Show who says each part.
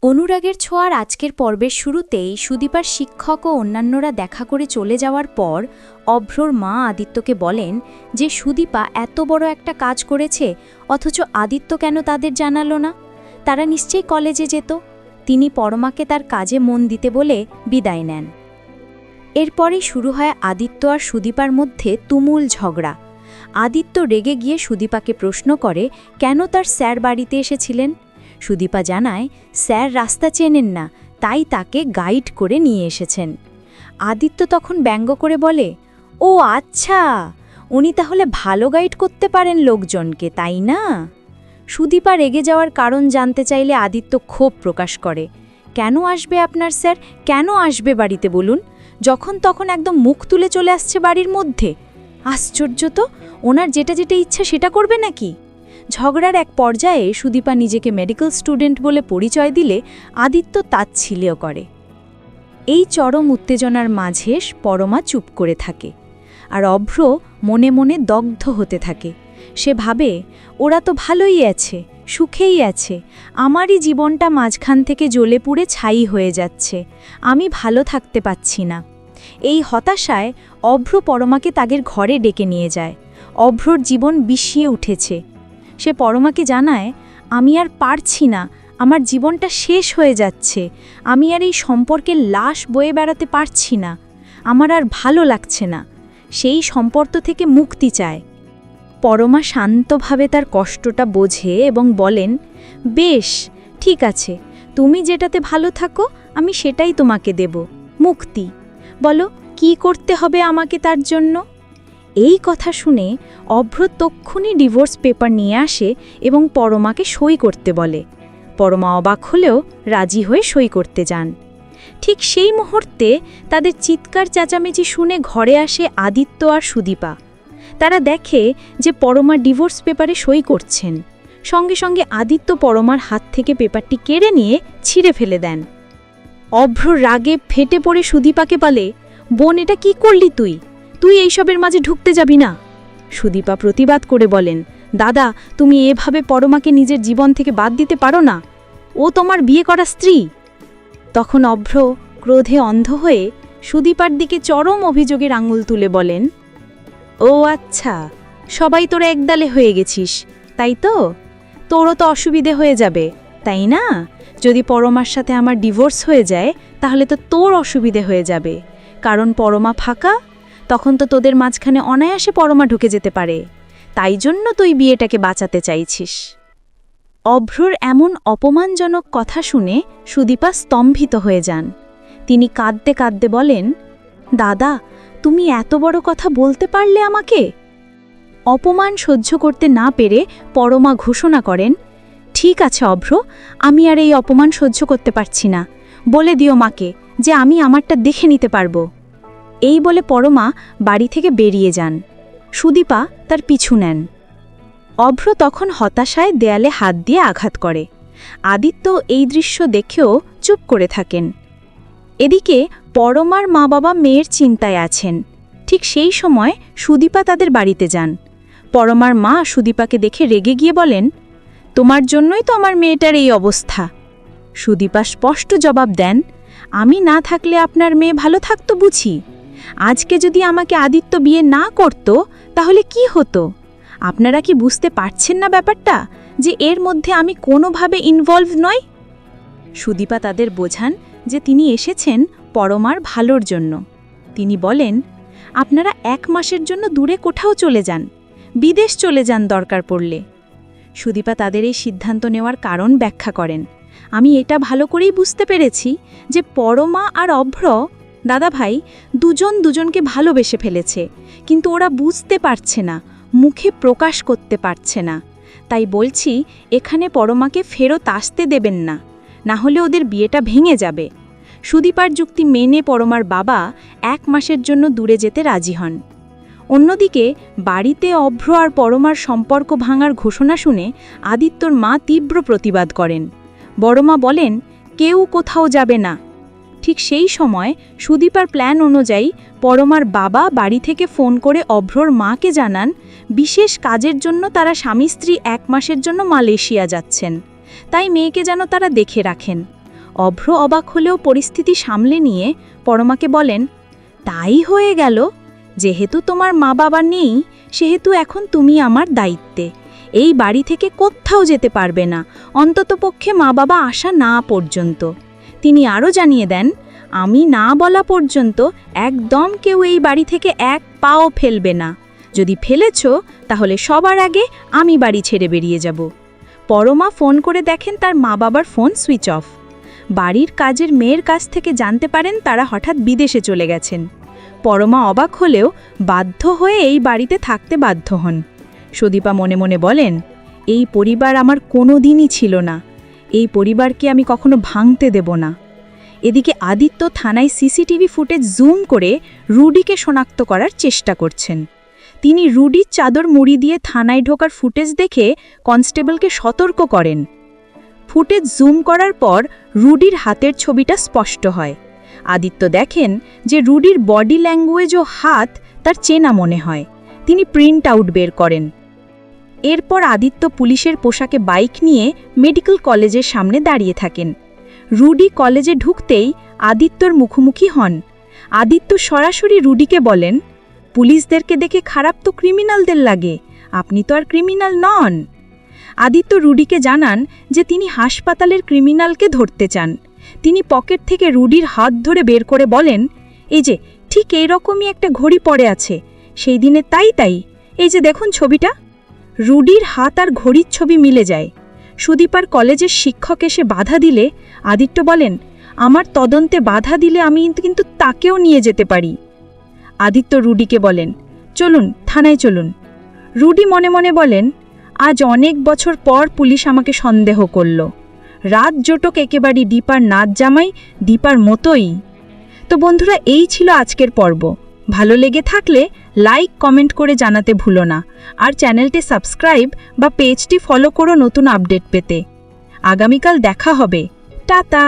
Speaker 1: অনুরাগের ছোঁয়ার আজকের পর্বের শুরুতেই সুদীপার শিক্ষক ও অন্যান্যরা দেখা করে চলে যাওয়ার পর অভ্রর মা আদিত্যকে বলেন যে সুদীপা এত বড় একটা কাজ করেছে, অথচ আদিত্য কেন তাদের জানালো না? তারা নিশ্চয়ই কলেজে যেত। তিনি পরমাকে তার কাজে মন দিতে বলে বিদায় নেন। এরপরই শুরু হয় আদিত্য আর সুদীপার মধ্যে তুমুল ঝগড়া। আদিত্য রেগে গিয়ে সুদীপাকে প্রশ্ন করে কেন তার স্যার বাড়িতে এসেছিলেন। সুদীপা জানায় স্যার রাস্তা চেনেন না, তাই তাকে গাইড করে নিয়ে এসেছেন। আদিত্য তখন ব্যঙ্গ করে বলে, ও আচ্ছা, উনি তাহলে ভালো গাইড করতে পারেন লোকজনকে, তাই না? সুদীপা রেগে যাওয়ার কারণ জানতে চাইলে আদিত্য ক্ষোভ প্রকাশ করে, কেন আসবে আপনার স্যার, কেন আসবে বাড়িতে বলুন? যখন তখন একদম মুখ তুলে চলে আসছে বাড়ির মধ্যে। আশ্চর্য তো, ওনার যেটা যেটা ইচ্ছা সেটা করবে নাকি? ঝগড়ার এক পর্যায়ে সুদীপা নিজেকে মেডিকেল স্টুডেন্ট বলে পরিচয় দিলে আদিত্য তাচ্ছিল্য করে। এই চরম উত্তেজনার মাঝে পরমা চুপ করে থাকে, আর অভ্র মনে মনে দগ্ধ হতে থাকে। সে ভাবে, ওরা তো ভালোই আছে, সুখেই আছে, আমারই জীবনটা মাঝখান থেকে জ্বলে পুড়ে ছাই হয়ে যাচ্ছে, আমি ভালো থাকতে পাচ্ছি না। এই হতাশায় অভ্র পরমাকে তাদের ঘরে ডেকে নিয়ে যায়। অভ্রর জীবন বিষিয়ে উঠেছে। সে পরমাকে জানায়, আমি আর পারছি না, আমার জীবনটা শেষ হয়ে যাচ্ছে, আমি আর এই সম্পর্কের লাশ বয়ে বেড়াতে পারছি না, আমার আর ভালো লাগছে না, সেই সম্পর্ক থেকে মুক্তি চায়। পরমা শান্তভাবে তার কষ্টটা বোঝে এবং বলেন, বেশ, ঠিক আছে, তুমি যেটাতে ভালো থাকো আমি সেটাই তোমাকে দেব, মুক্তি। বলো কি করতে হবে আমাকে তার জন্য? এই কথা শুনে অভ্র তক্ষুনি ডিভোর্স পেপার নিয়ে আসে এবং পরমাকে সই করতে বলে। পরমা অবাক হলেও রাজি হয়ে সই করতে যান। ঠিক সেই মুহূর্তে তাদের চিৎকার চেঁচামেচি শুনে ঘরে আসে আদিত্য আর সুদীপা। তারা দেখে যে পরমা ডিভোর্স পেপারে সই করছেন। সঙ্গে সঙ্গে আদিত্য পরমার হাত থেকে পেপারটি কেড়ে নিয়ে ছিঁড়ে ফেলে দেন। অভ্র রাগে ফেটে পড়ে সুদীপাকে বলে, বোন, এটা কি করলি তুই? তুই এইসবের মাঝে ঢুকতে যাবি না। সুদীপা প্রতিবাদ করে বলেন, দাদা, তুমি এভাবে পরমাকে নিজের জীবন থেকে বাদ দিতে পারো না, ও তোমার বিয়ে করা স্ত্রী। তখন অভ্র ক্রোধে অন্ধ হয়ে সুদীপার দিকে চরম অভিযোগের আঙুল তুলে বলেন, ও আচ্ছা, সবাই তোরা একদালে হয়ে গেছিস, তাই তো? তোরও তো অসুবিধে হয়ে যাবে, তাই না? যদি পরমার সাথে আমার ডিভোর্স হয়ে যায় তাহলে তো তোর অসুবিধে হয়ে যাবে, কারণ পরমা ফাঁকা, তখন তো তোদের মাঝখানে অনায়াসে পরমা ঢুকে যেতে পারে, তাই জন্য তুই বিয়েটাকে বাঁচাতে চাইছিস। অভ্রর এমন অপমানজনক কথা শুনে সুদীপা স্তম্ভিত হয়ে যান। তিনি কাঁদতে কাঁদতে বলেন, দাদা, তুমি এত বড় কথা বলতে পারলে আমাকে? অপমান সহ্য করতে না পেরে পরমা ঘোষণা করেন, ঠিক আছে অভ্র, আমি আর এই অপমান সহ্য করতে পারছি না, বলে দিও মাকে যে আমি আমারটা দেখে নিতে পারবো। এই বলে পরমা বাড়ি থেকে বেরিয়ে যান। সুদীপা তার পিছু নেন। অভ্র তখন হতাশায় দেয়ালে হাত দিয়ে আঘাত করে। আদিত্য এই দৃশ্য দেখেও চুপ করে থাকেন। এদিকে পরমার মা বাবা মেয়ের চিন্তায় আছেন। ঠিক সেই সময় সুদীপা তাদের বাড়িতে যান। পরমার মা সুদীপাকে দেখে রেগে গিয়ে বলেন, তোমার জন্যই তো আমার মেয়েটার এই অবস্থা। সুদীপা স্পষ্ট জবাব দেন, আমি না থাকলে আপনার মেয়ে ভালো থাকতো বুঝি? আজকে যদি আমাকে আদিত্য বিয়ে না করত তাহলে কি হতো? আপনারা কি বুঝতে পারছেন না ব্যাপারটা, যে এর মধ্যে আমি কোনোভাবে ইনভলভ নই? সুদীপা তাদের বোঝান যে তিনি এসেছেন পরমার ভালোর জন্য। তিনি বলেন, আপনারা 1 মাসের জন্য দূরে কোথাও চলে যান, বিদেশ চলে যান দরকার পড়লে। সুদীপা তাদের এই সিদ্ধান্ত নেওয়ার কারণ ব্যাখ্যা করেন, আমি এটা ভালো করেই বুঝতে পেরেছি যে পরমা আর অভ্র দাদা ভাই দুজন দুজনকে ভালোবেসে ফেলেছে, কিন্তু ওরা বুঝতে পারছে না, মুখে প্রকাশ করতে পারছে না। তাই বলছি, এখানে পরমাকে ফেরত আসতে দেবেন না, না হলে ওদের বিয়েটা ভেঙে যাবে। সুদীপার যুক্তি মেনে পরমার বাবা 1 মাসের জন্য দূরে যেতে রাজি হন। অন্যদিকে বাড়িতে অভ্র আর পরমার সম্পর্ক ভাঙার ঘোষণা শুনে আদিত্যর মা তীব্র প্রতিবাদ করেন। বড়মা বলেন, কেউ কোথাও যাবে না। ঠিক সেই সময় সুদীপার প্ল্যান অনুযায়ী পরমার বাবা বাড়ি থেকে ফোন করে অভ্রর মাকে জানান, বিশেষ কাজের জন্য তারা স্বামী স্ত্রী 1 মাসের জন্য মালয়েশিয়া যাচ্ছেন, তাই মেয়েকে যেন তারা দেখে রাখেন। অভ্র অবাক হলেও পরিস্থিতি সামলে নিয়ে পরমাকে বলেন, তাই হয়ে গেল, যেহেতু তোমার মা বাবা নেই সেহেতু এখন তুমি আমার দায়িত্বে। এই বাড়ি থেকে কোথাও যেতে পারবে না, অন্ততপক্ষে মা বাবা আসা না পর্যন্ত। তিনি আরও জানিয়ে দেন, আমি না বলা পর্যন্ত একদম কেউ এই বাড়ি থেকে এক পাও ফেলবে না। যদি ফেলেছ তাহলে সবার আগে আমি বাড়ি ছেড়ে বেরিয়ে যাব। পরমা ফোন করে দেখেন তার মা বাবার ফোন সুইচ অফ। বাড়ির কাজের মেয়ের কাছ থেকে জানতে পারেন তারা হঠাৎ বিদেশে চলে গেছেন। পরমা অবাক হলেও বাধ্য হয়ে এই বাড়িতে থাকতে বাধ্য হন। সুদীপা মনে মনে বলেন, এই পরিবার আমার কোনো দিনই ছিল না, এই পরিবারকে আমি কখনো ভাঙতে দেব না। এদিকে আদিত্য থানায় সিসিটিভি ফুটেজ জুম করে রুডিকে শনাক্ত করার চেষ্টা করছেন। তিনি রুডির চাদর মুড়ি দিয়ে থানায় ঢোকার ফুটেজ দেখে কনস্টেবলকে সতর্ক করেন। ফুটেজ জুম করার পর রুডির হাতের ছবিটা স্পষ্ট হয়। আদিত্য দেখেন যে রুডির বডি ল্যাঙ্গুয়েজ ও হাত তার চেনা মনে হয়। তিনি প্রিন্ট আউট বের করেন। এরপর আদিত্য পুলিশের পোশাকে বাইক নিয়ে মেডিকেল কলেজের সামনে দাঁড়িয়ে থাকেন। রুডি কলেজে ঢুকতেই আদিত্যর মুখোমুখি হন। আদিত্য সরাসরি রুডিকে বলেন, পুলিশদেরকে দেখে খারাপ তো ক্রিমিনালদের লাগে, আপনি তো আর ক্রিমিনাল নন। আদিত্য রুডিকে জানান যে তিনি হাসপাতালের ক্রিমিনালকে ধরতে চান। তিনি পকেট থেকে রুডির হাত ধরে বের করে বলেন, এই যে ঠিক এইরকমই একটা ঘড়ি পড়ে আছে, সেই দিনে তাই এই যে দেখুন ছবিটা। রুডির হাত আর ঘড়ির ছবি মিলে যায়। সুদীপার কলেজের শিক্ষক এসে বাধা দিলে আদিত্য বলেন, আমার তদন্তে বাধা দিলে আমি কিন্তু তাকেও নিয়ে যেতে পারি। আদিত্য রুডিকে বলেন, চলুন থানায় চলুন। রুডি মনে মনে বলেন, আজ অনেক বছর পর পুলিশ আমাকে সন্দেহ করল। রাত জোটক একেবারে দীপার নাচ জামাই, দীপার মতোই। তো বন্ধুরা, এই ছিল আজকের পর্ব। ভালো লেগে থাকলে লাইক কমেন্ট করে জানাতে ভুলো না, আর চ্যানেলটি সাবস্ক্রাইব বা পেজটি ফলো করো নতুন আপডেট পেতে। আগামীকাল দেখা হবে। টাটা।